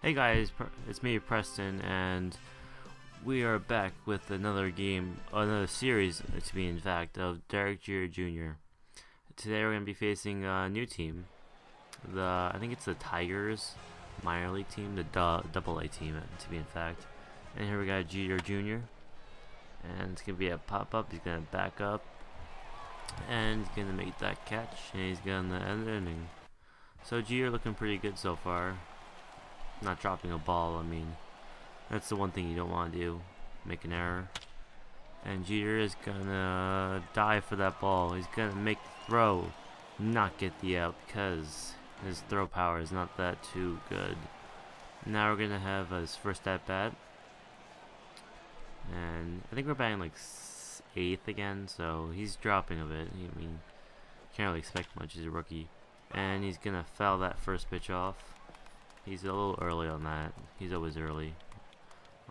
Hey guys, it's me Preston, and we are back with another game, another series to be in fact, of Derek Jeter Jr. Today we're going to be facing a new team. I think it's the Tigers minor league team, the double A team to be in fact. And here we got Jeter Jr. And it's going to be a pop-up, he's going to back up, and he's going to make that catch, and he's going to end the inning. So Jeter looking pretty good so far. Not dropping a ball, I mean, that's the one thing you don't want to do, make an error. And Jeter is gonna dive for that ball. He's gonna make the throw, not get the out because his throw power is not that too good. Now we're gonna have his first at bat, and I think we're batting like 8th again, so he's dropping a bit. I mean, can't really expect much as a rookie. And he's gonna foul that first pitch off. He's a little early on that. He's always early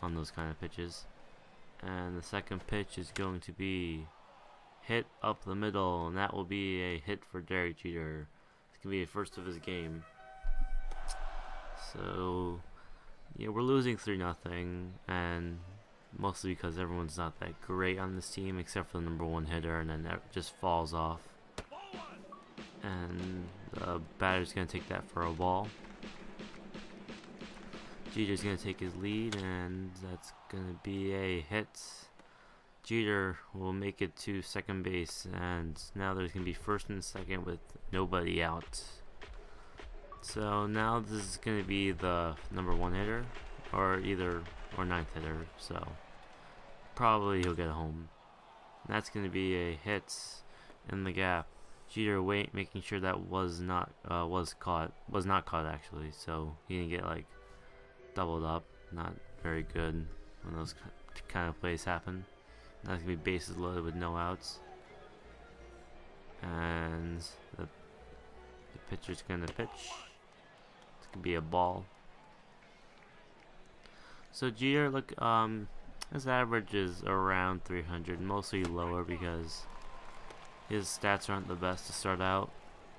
on those kind of pitches. And the second pitch is going to be hit up the middle, and that will be a hit for Derek Jeter. It's going to be the first of his game. So, yeah, we're losing 3-0, and mostly because everyone's not that great on this team, except for the number one hitter, and then that just falls off. And the batter's going to take that for a ball. Jeter's going to take his lead, and that's going to be a hit. Jeter will make it to second base, and now there's going to be first and second with nobody out. So now this is going to be the number one hitter, or ninth hitter, so probably he'll get home. And that's going to be a hit in the gap. Jeter making sure that was not caught actually, so he didn't get like doubled up. Not very good when those kind of plays happen. Now it's gonna be bases loaded with no outs, and the pitcher's gonna pitch. It's gonna be a ball. So Jeter, look, his average is around 300, mostly lower because his stats aren't the best to start out.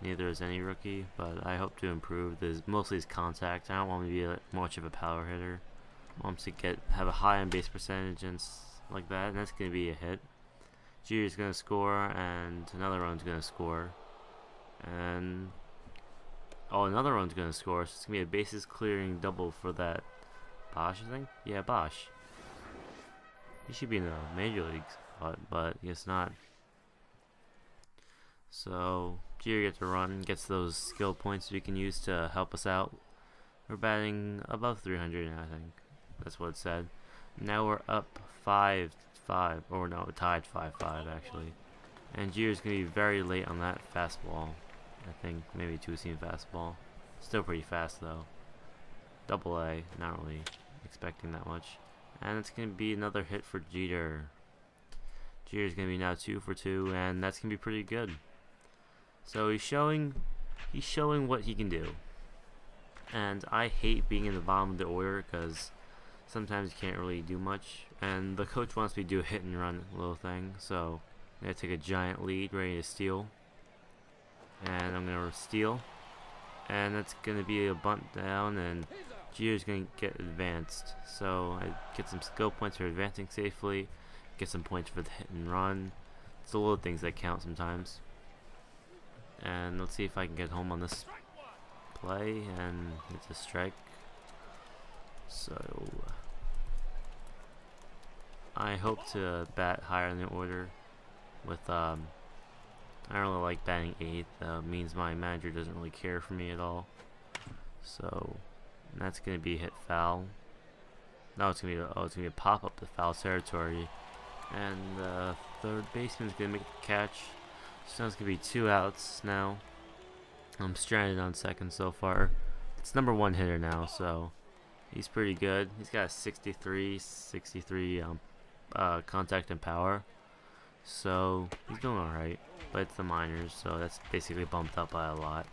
Neither is any rookie, but I hope to improve. Mostly his contact. I don't want him to be much of a power hitter. I want him to have a high on base percentage and like that, and that's going to be a hit. Jeter's going to score, and another run's going to score. And another run's going to score, so it's going to be a bases clearing double for that Bosch, I think? Yeah, Bosch. He should be in the major leagues, but I guess not. So Jeter gets a run, gets those skill points we can use to help us out. We're batting above 300, I think. That's what it said. Now we're up 5-5, or no, tied 5-5 actually. And Jeter's gonna be very late on that fastball. I think maybe two-seam fastball. Still pretty fast though. Double A, not really expecting that much. And it's gonna be another hit for Jeter. Jeter's gonna be now 2 for 2, and that's gonna be pretty good. So he's showing what he can do, and I hate being in the bottom of the order because sometimes you can't really do much, and the coach wants me to do a hit and run little thing, so I'm going to take a giant lead, ready to steal, and I'm going to steal, and that's going to be a bunt down, and Jeter's going to get advanced, so I get some skill points for advancing safely, get some points for the hit and run. It's the little things that count sometimes. And let's see if I can get home on this play, and it's a strike. So I hope to bat higher in the order with I don't really like batting 8th. Means my manager doesn't really care for me at all. So that's gonna be hit foul. No, it's gonna be a pop up to foul territory, and the third baseman's gonna make the catch. So it's going to be 2 outs now. I'm stranded on second so far. It's number one hitter now, so he's pretty good. He's got a 63 contact and power. So he's doing alright. But it's the minors, so that's basically bumped up by a lot.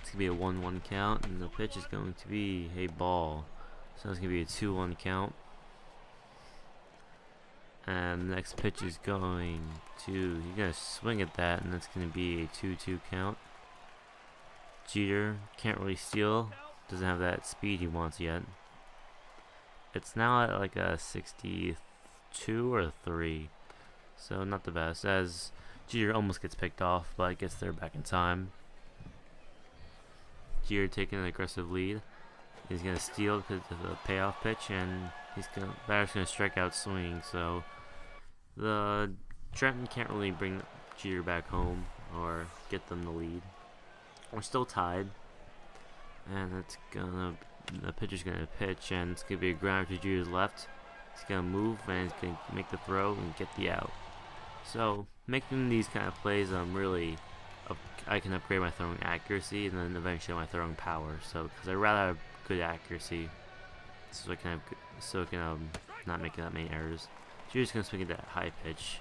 It's going to be a 1-1 count, and the pitch is going to be a ball. So it's going to be a 2-1 count. And the next pitch is going to, he's going to swing at that, and that's going to be a 2-2 count. Jeter can't really steal, doesn't have that speed he wants yet. It's now at like a 62 or 3, so not the best, as Jeter almost gets picked off, but gets there back in time. Jeter taking an aggressive lead. He's gonna steal because of the payoff pitch, and batter's gonna strike out swinging. So the Trenton can't really bring Jeter back home or get them the lead. We're still tied, and the pitcher's gonna pitch, and it's gonna be a grounder to Jeter's left. He's gonna move, and he's gonna make the throw and get the out. So making these kind of plays, I can upgrade my throwing accuracy and then eventually my throwing power. So because I rather have good accuracy, so I can not make that many errors. You're just gonna swing at that high pitch.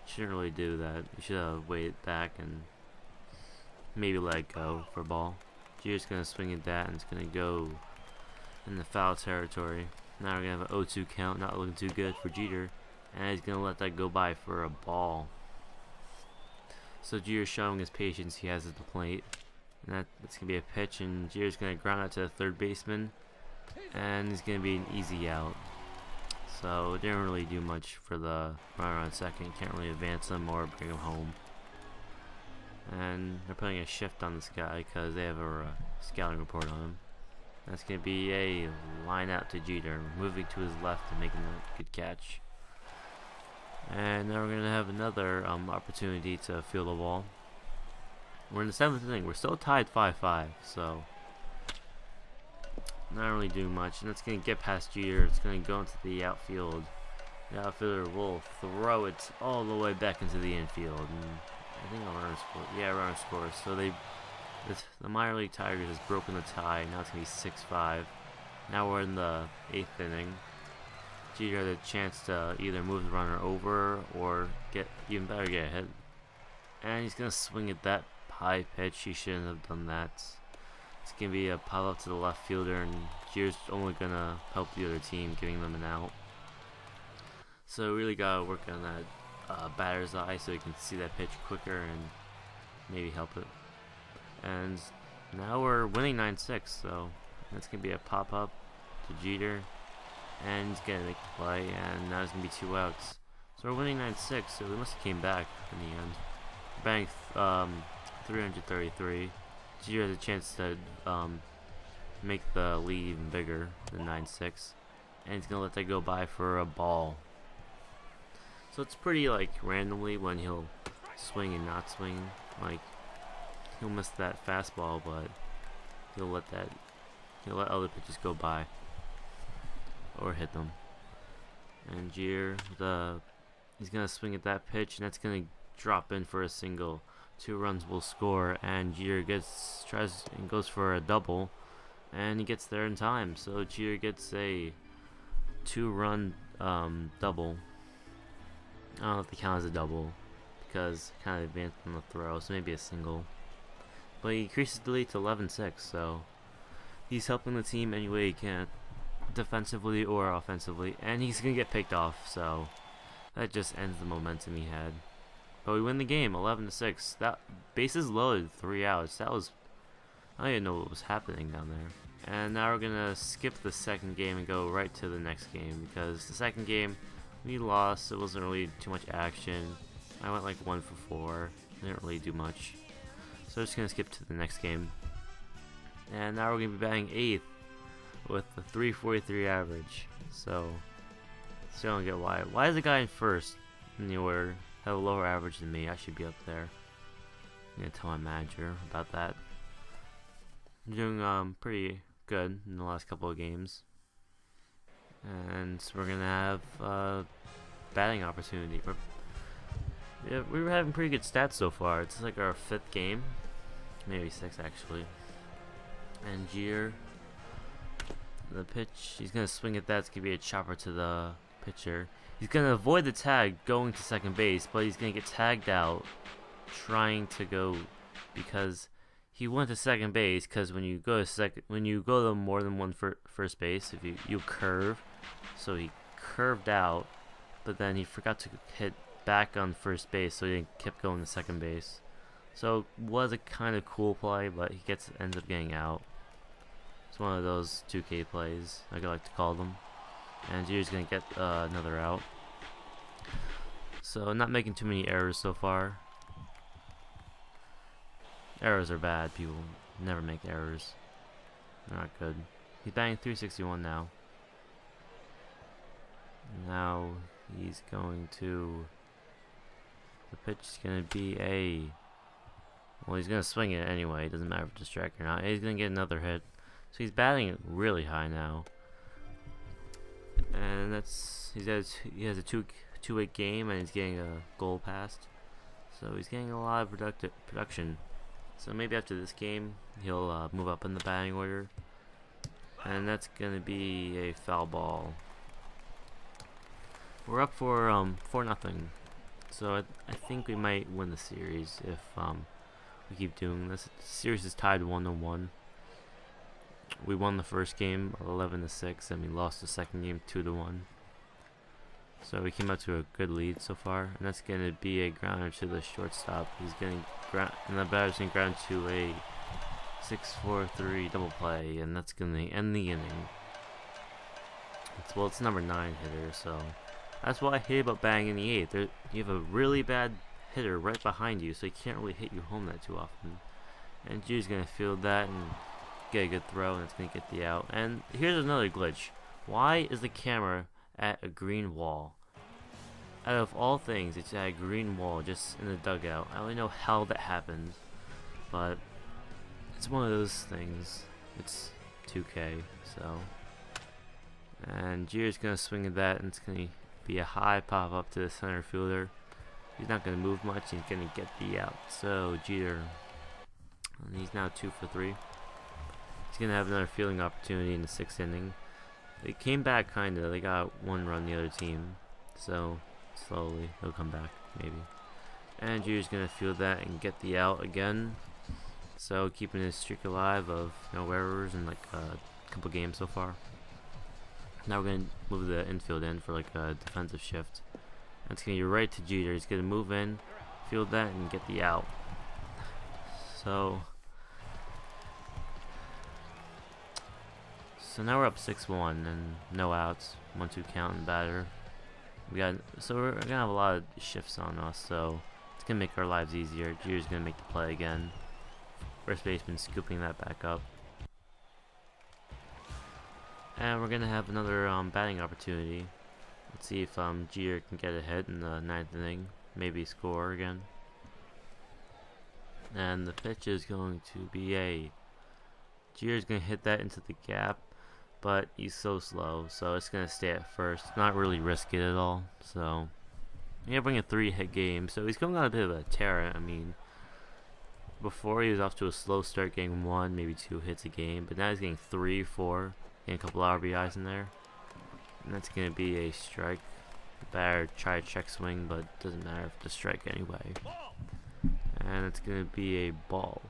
Shouldn't really do that. You should have waited back and maybe let it go for a ball. You're just gonna swing at that, and it's gonna go in the foul territory. Now we're gonna have an 0-2 count, not looking too good for Jeter, and he's gonna let that go by for a ball. So Jeter's showing his patience he has at the plate, and that's gonna be a pitch, and Jeter's gonna ground out to the third baseman, and it's gonna be an easy out. So it didn't really do much for the runner on second. Can't really advance him or bring him home. And they're putting a shift on this guy because they have a scouting report on him. That's gonna be a line out to Jeter, moving to his left and making a good catch. And now we're going to have another opportunity to field the ball. We're in the 7th inning. We're still tied 5-5, so not really doing much. And it's going to get past Jeter. It's going to go into the outfield. The outfielder will throw it all the way back into the infield. And I think a runner scores. Yeah, a runner scores. So the minor league Tigers has broken the tie. Now it's going to be 6-5. Now we're in the 8th inning. Jeter had a chance to either move the runner over or get a hit. And he's going to swing at that high pitch. He shouldn't have done that. It's going to be a pop up to the left fielder, and Jeter's only going to help the other team, giving them an out. So we really got to work on that batter's eye so he can see that pitch quicker and maybe help it. And now we're winning 9-6, so that's going to be a pop up to Jeter. And he's gonna make the play, and now there's gonna be 2 outs. So we're winning 9-6, so we must have came back in the end. Bank 333. Jeter has a chance to make the lead even bigger than 9-6, and he's gonna let that go by for a ball. So it's pretty randomly when he'll swing and not swing. He'll miss that fastball, but he'll let other pitches go by or hit them. And Jeter, he's gonna swing at that pitch, and that's gonna drop in for a single. 2 runs will score, and Jeter tries and goes for a double, and he gets there in time. So Jeter gets a 2-run double. I don't know if they count as a double because kind of advanced on the throw, so maybe a single. But he increases the lead to 11-6, so he's helping the team any way he can, defensively or offensively, and he's gonna get picked off, so that just ends the momentum he had. But we win the game 11-6. That bases loaded, 3 outs. I don't even know what was happening down there. And now we're gonna skip the second game and go right to the next game, because the second game we lost. It wasn't really too much action. I went 1 for 4. Didn't really do much. So I'm just gonna skip to the next game. And now we're gonna be batting 8th with a 343 average. So still don't get why. Why is the guy in first in the order have a lower average than me? I should be up there. I'm gonna tell my manager about that. I'm doing pretty good in the last couple of games. And so we're gonna have batting opportunity. We were having pretty good stats so far. It's our 5th game, maybe 6 actually. And Jeter, the pitch, he's gonna swing at that. It's gonna be a chopper to the pitcher. He's gonna avoid the tag going to second base, but he's gonna get tagged out trying to go, because he went to second base. Because when you go to more than one first base, if you curve, so he curved out, but then he forgot to hit back on first base, so he kept going to second base. So it was a kind of cool play, but he ends up getting out. It's one of those 2K plays, like I like to call them. And Jeter's gonna get another out. So not making too many errors so far. Errors are bad. People never make errors. They're not good. He's batting 361 now. Now he's going to. The pitch is gonna be a. Well, he's gonna swing it anyway. It doesn't matter if it's a strike or not. He's gonna get another hit. So he's batting it really high now. And he has a 2-8 game, and he's getting a goal passed. So he's getting a lot of production. So maybe after this game, he'll move up in the batting order. And that's going to be a foul ball. We're up for 4-0. So I think we might win the series if we keep doing this. The series is tied 1-1. We won the first game 11-6, and we lost the second game 2-1. So we came out to a good lead so far, and that's going to be a grounder to the shortstop. He's getting and the batter's going to ground to a 6-4-3 double play, and that's going to end the inning. It's number 9 hitter, so that's what I hate about batting in the 8th. You have a really bad hitter right behind you, so he can't really hit you home that too often. And G's going to field that and get a good throw, and it's going to get the out. And here's another glitch. Why is the camera at a green wall? Out of all things, it's at a green wall just in the dugout. I don't know how that happened, but it's one of those things. It's 2K, so. And Jeter's going to swing at that, and it's going to be a high pop up to the center fielder. He's not going to move much, he's going to get the out. So Jeter, and he's now 2 for 3. He's going to have another fielding opportunity in the 6th inning. They came back kind of. They got 1 run the other team. So slowly they'll come back maybe. And Jeter's going to field that and get the out again. So keeping his streak alive of no errors in like a couple games so far. Now we're going to move the infield in for like a defensive shift. And it's going to be right to Jeter. He's going to move in, field that, and get the out. So now we're up 6-1 and no outs, 1-2 count and batter. We're gonna have a lot of shifts on us, so it's gonna make our lives easier. Jeter's gonna make the play again. First baseman scooping that back up, and we're gonna have another batting opportunity. Let's see if Jeter can get a hit in the 9th inning, maybe score again. And the pitch is going to be a. Jeter's gonna hit that into the gap. But he's so slow, so it's going to stay at first. Not really risk it at all. So, yeah, bring a 3-hit game. So he's coming on a bit of a tear. I mean, before he was off to a slow start, getting 1, maybe 2 hits a game. But now he's getting 3, 4, getting a couple RBIs in there. And that's going to be a strike. The batter try to check swing, but it doesn't matter if it's a strike anyway. And it's going to be a ball.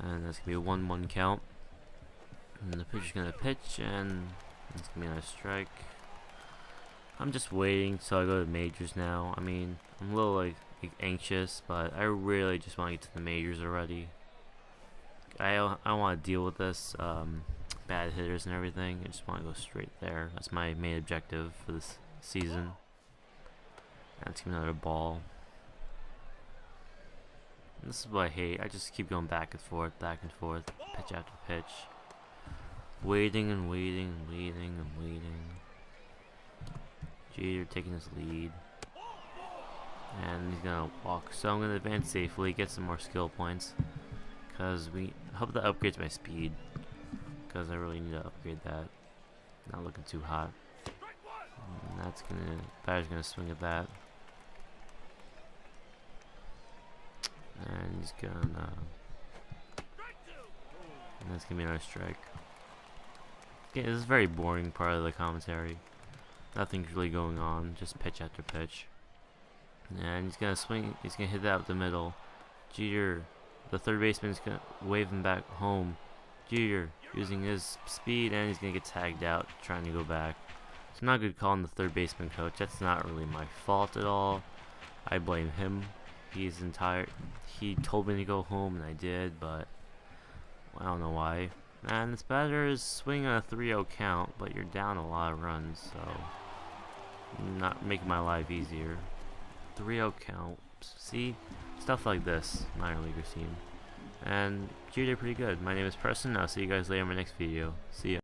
And that's going to be a 1-1 count. And the pitcher's gonna pitch, and it's gonna be another strike. I'm just waiting till I go to majors now. I mean, I'm a little like anxious, but I really just want to get to the majors already. I don't want to deal with this bad hitters and everything. I just want to go straight there. That's my main objective for this season. That's another ball. And this is what I hate. I just keep going back and forth, pitch after pitch. Waiting and waiting and waiting and waiting. Jeter taking his lead. And he's gonna walk. So I'm gonna advance safely, get some more skill points. Because I hope that upgrades my speed. Because I really need to upgrade that. Not looking too hot. And that's gonna. Batter's gonna swing at that. And he's gonna. And that's gonna be another strike. Yeah, this is a very boring part of the commentary. Nothing's really going on, just pitch after pitch. And he's gonna swing, he's gonna hit that up the middle. Jeter, the third baseman's gonna wave him back home. Jeter, using his speed, and he's gonna get tagged out, trying to go back. It's not a good call on the third baseman coach. That's not really my fault at all. I blame him. He told me to go home, and I did, but I don't know why. And this batter is swinging a 3-0 count, but you're down a lot of runs, so not making my life easier. 3-0 count. See? Stuff like this, minor leaguer team. And you did pretty good. My name is Preston. I'll see you guys later in my next video. See ya.